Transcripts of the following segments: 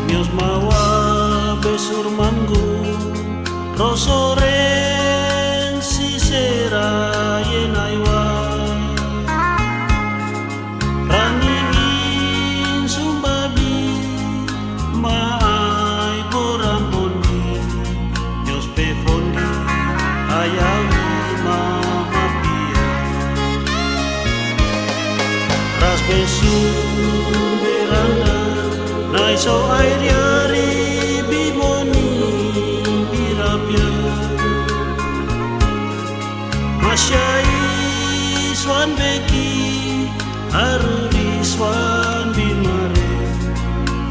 Mios mawa besur manggu rosoren si sera yenaiwa raningin sumbabi maai borambondi mios pefondi ayawi mahapia ras besur beranda naiso airiari bimoni birapya masyai swan beki aruri swan bimare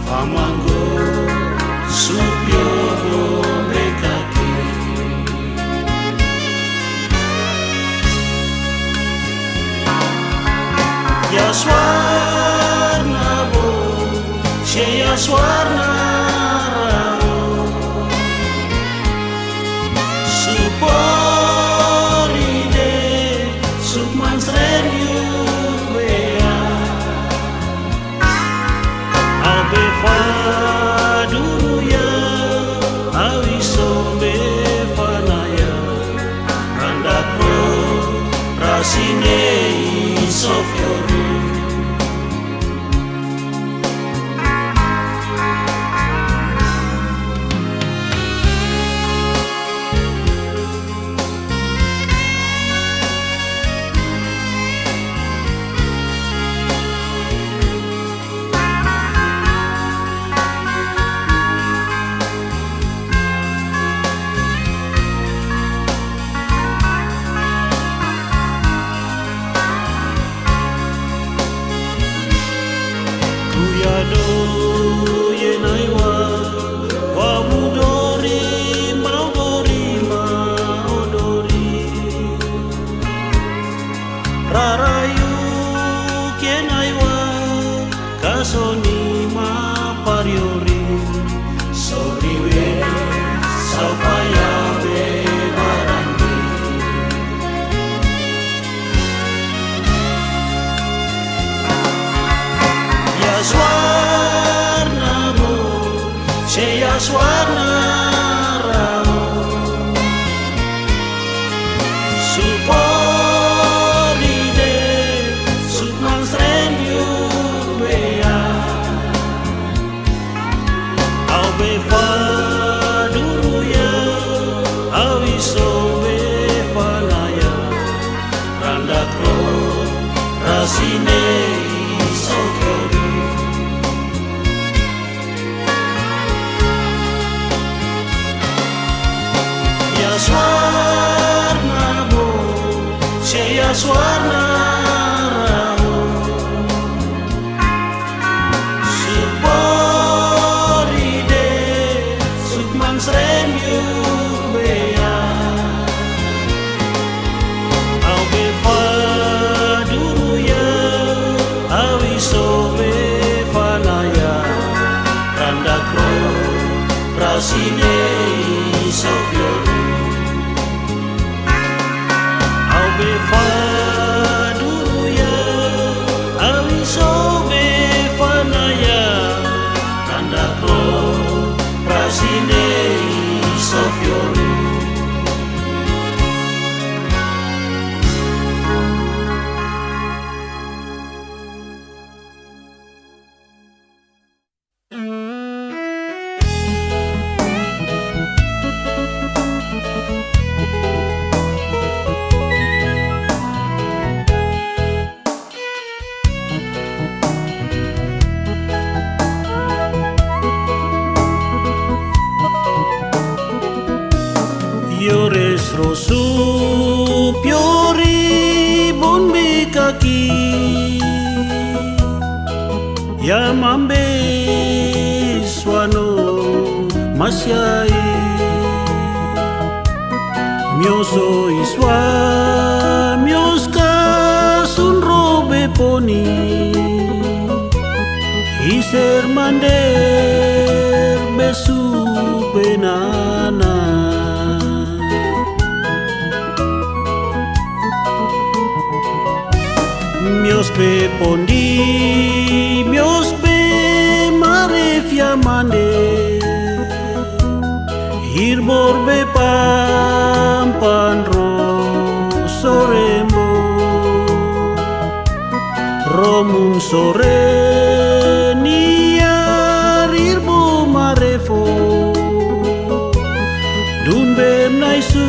famango supyo bekaki ya swarna bo Shaya Swarna Rao Suporide Sukman Srenyu Wea Abe Faduruya Awiso Befanaya Randakro Rasine Sofyoru Kuyado yenaiwa wamudori maodori rarayu kenaiwa kasoni mapariori soriwe saufaya bebarandi ya Swarna Bo Shaya Swarna Rao Suporide Sukman Srenyu Bea Aube Faduruya Awiso Befanaya Randakro Rasine Sofyoru Ya Swarna Bo Shaya Swarna Rao Suporide Sukman Srenyu Bea Aube Faduruya Awiso Befanaya Randakro Rasine Sofyoru Aube Faduruya Awiso Befanaya Randakro Rasine Sofyoru Yores rosu piori bombi kaki ya mambe swano masyai mioso iswa mioska sunrobe poni iser mander besu benana mios be pondi mios be marefia mande hirbor be pampan ro sorembo romun sore niar hirbo marefo dunbe naisu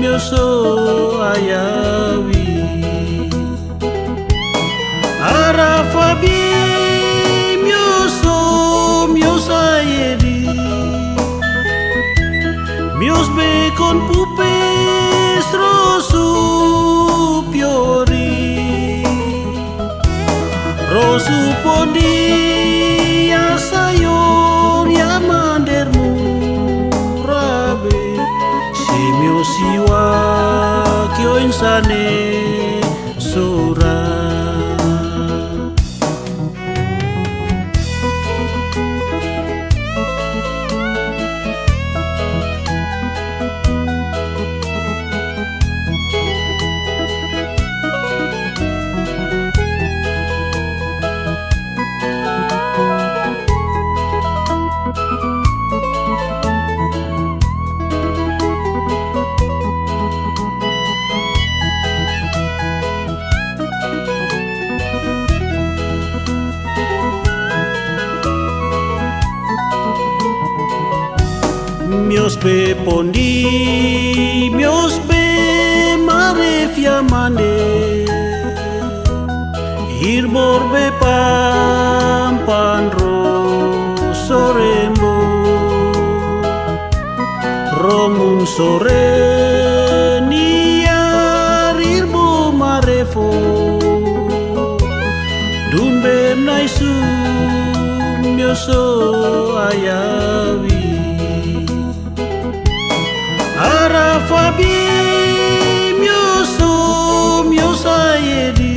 mioso ayawi Arafabi mioso miosayedi mios be con pupes rosu piori rosu pondi asayor yamandermu rabe si miosiwa kyo insane sura mios be pondi mios be marefia mande hirbor be pampan ro sorembo romun sore niar hirbo marefo dunbe naisu mioso ayawi Arafabi mioso miosayedi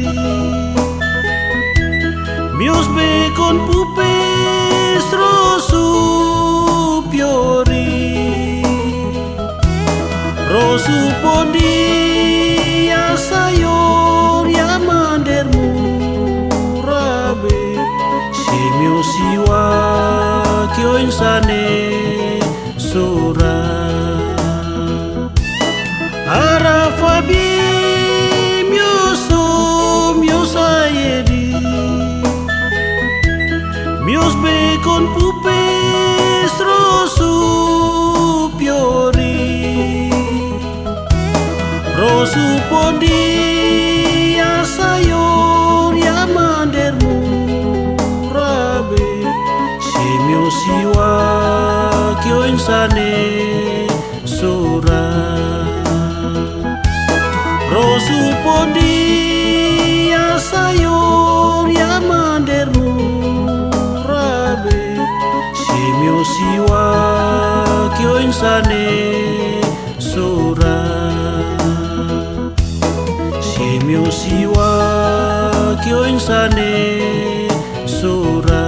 mios be con pupes rosu piori rosu pondi asayor yamandermu rabe si miosiwa kyo insane sura Arafabi mioso miosayedi mios be con pupes rosu piori rosu pondi asayor yamandermu rabe si miosiwa kyo insane sura rosu pondi asayor yamandermu rabe si miosiwa kyo insane sura si miosiwa kyo insane sura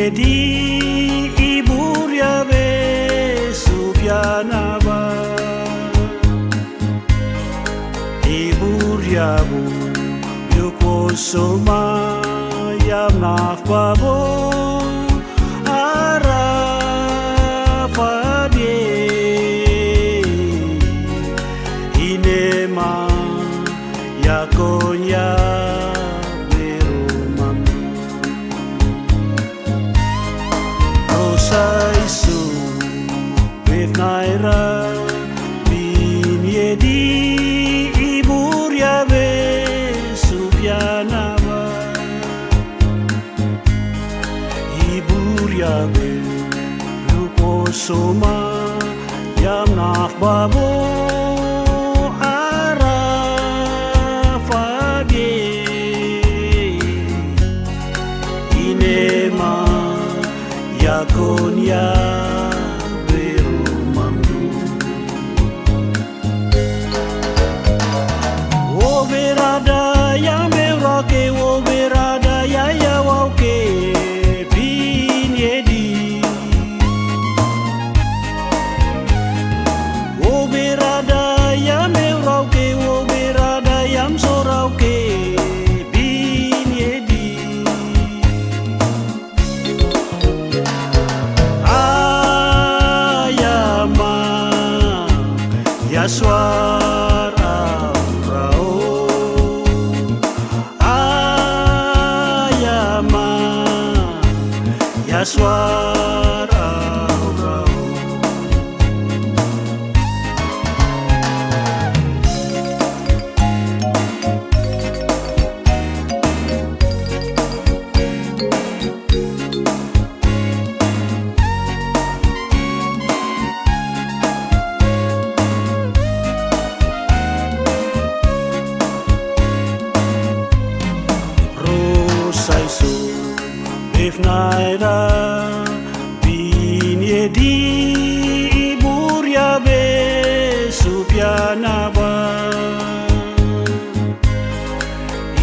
di iburia be subianaba iburia bu yoko soma yamnafabo ara fabie befnaira bin yedi ibur yabe subyanaba ibur yabe lukosoma yamnaf babo Yakonya berumamdu O berada ya merake O berada ya yawauke bin yedi O berada ya merake O berada yam sorauke Suara rao ayama ya suara rao Befnaira bin yedi ibur yabe subyanaba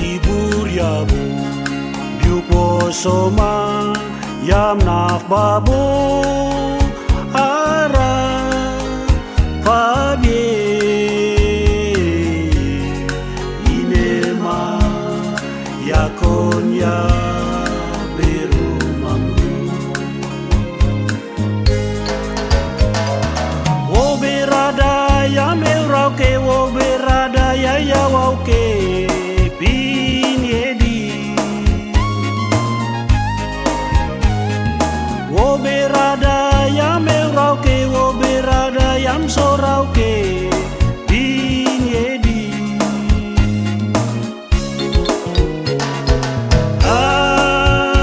ibur yabu biupo soma yamnaf babo ara fabie inema yakonya ke wo berada ya yawauke bin yedi wo berada ya merauke wo berada yam sorauke bin yedi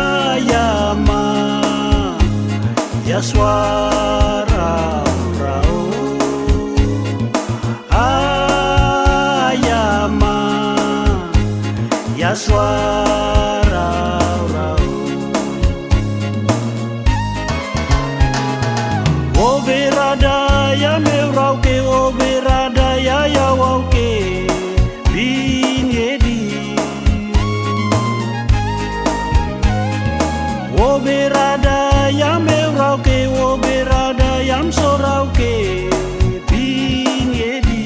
ayama ya suara suara rao O berada ya merauke O berada ya yawauke bin yedi O berada ya merauke O berada yam sorauke bin yedi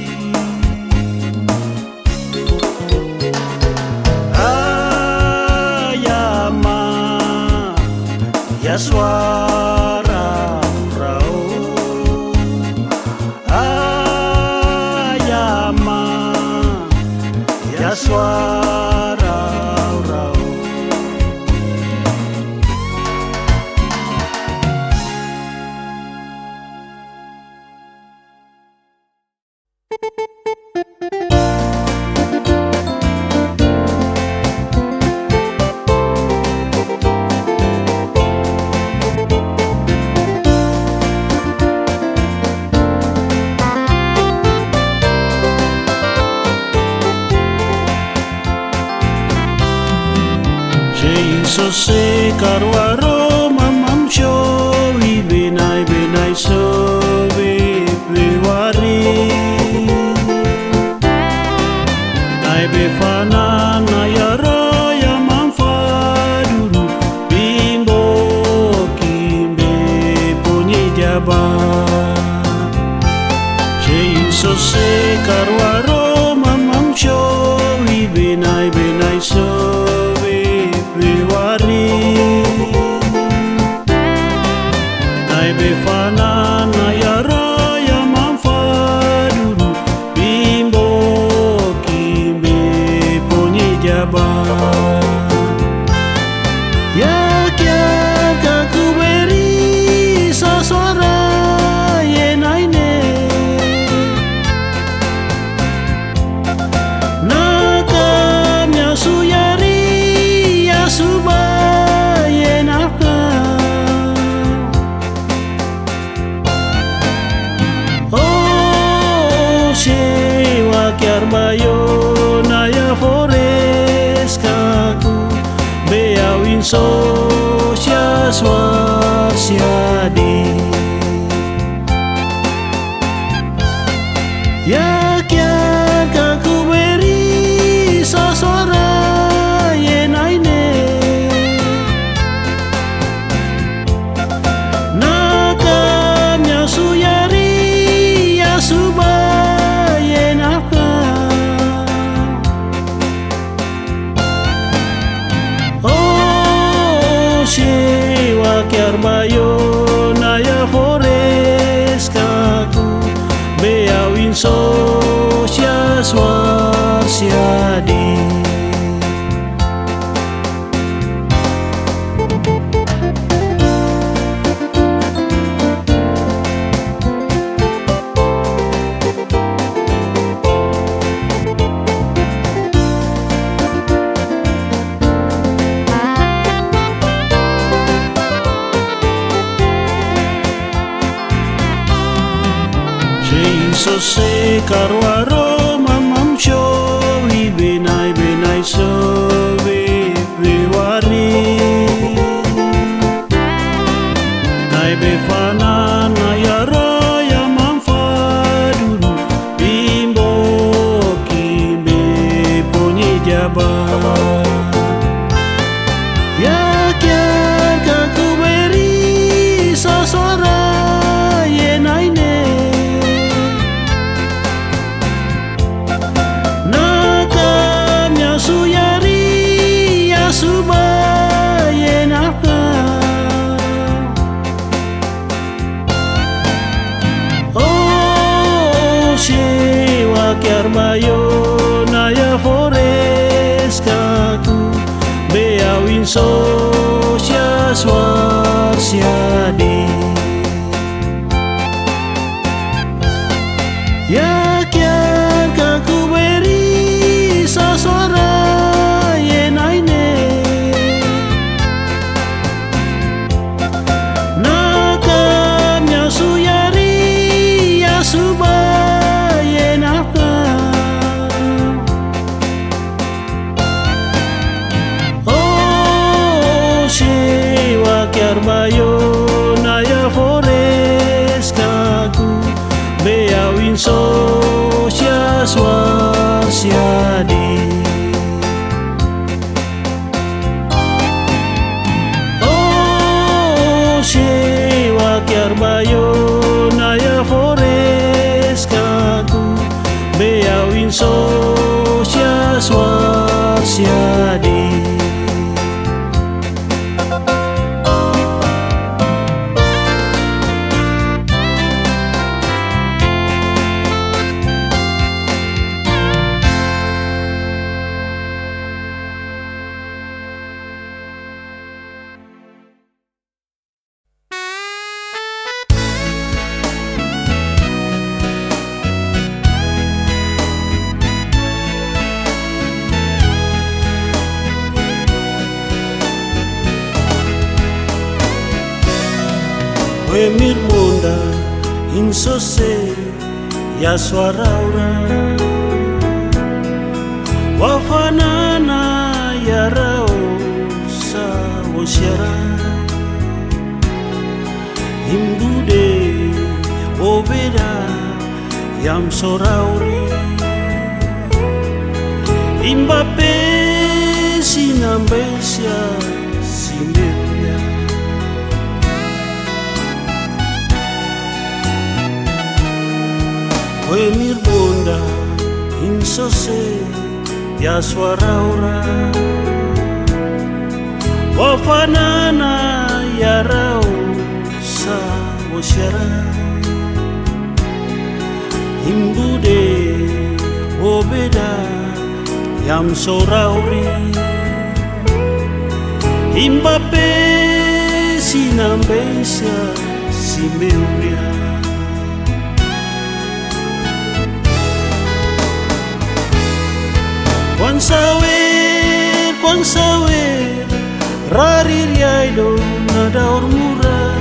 Ya suara rao ayama ya suara rao So se karwaro mamam showi benai so bewari dai befana na yaro ya manfaduru bimbo kimbe ponye jaba so se karwaro mamam showi benai so befana na yaro ya manfaduru bimbo kimbe ponye jaba ya kya kakuberi saswara chiarmaio naia forescacu beau in socia swarsia di ya kian kaku beri sasora yenaine nakamnya suyari ya suba yenaka oh siwa kiarmayo naya forescaku beau in socia swarsia di so se caro aroma mamcho i benai so be wari nai be fana na yara ya manfadu bimbo kimbe ponye jaba ya kya ka kuberi sasora yenaine suyari ya subayenaka oh siwa kiarmayo naya forescaku beau in socia swarsia di ya kian kaku beri sasora yenaine nakamnya suyari ya suba yenaka oh siwa kiarmayo naya forescaku beau in socia swarsia di siwa kiarmayo naya forescaku beau in socia swarsia di Emir monda in sose ya swaraura wafanana ya rao sa osyara imbude obeda yam sorauri imbape sinambesia simeria Emir bonda in sose ya swaraura wafanana ya rao sa osyara imbude obeda yam sorauri imbape sinambesia simeria Kwan sawer rarir yaido na daur murah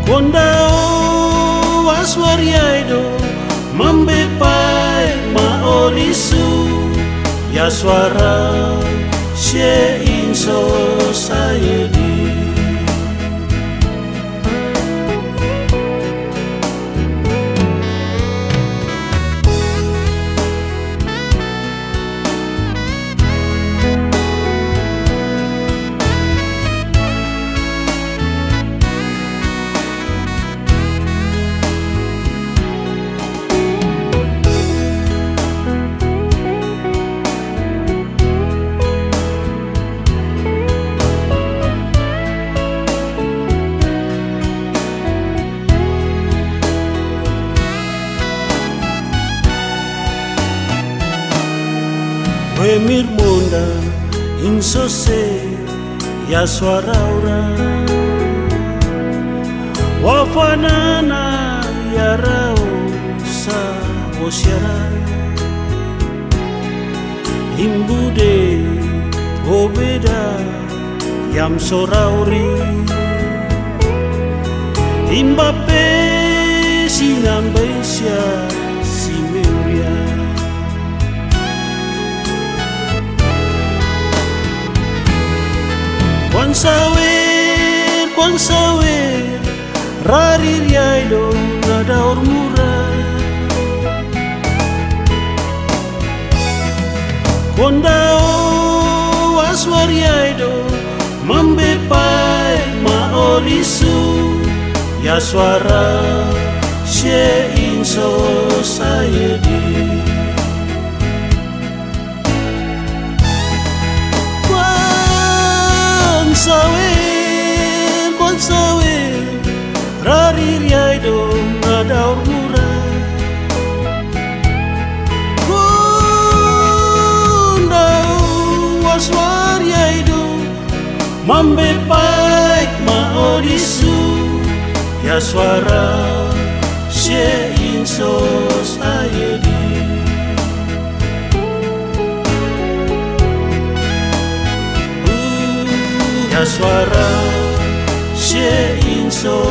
Kondao aswariaido mambepai maorisu ya suara she in society. Wemir monda insose ya suara ora wafanana ya rao sa osyara imbude obeda yam sorauri imbape sinambesia simeuria. Kwan sawer, rarir yaido nada ormura. Kondao aswar yaido mambepai maorisu ya suara she in society. Kwan sawer, rarir yaido nada ormura. Kundau aswar yaido mambepai maorisu ya suara she in society. Ya suara she in society.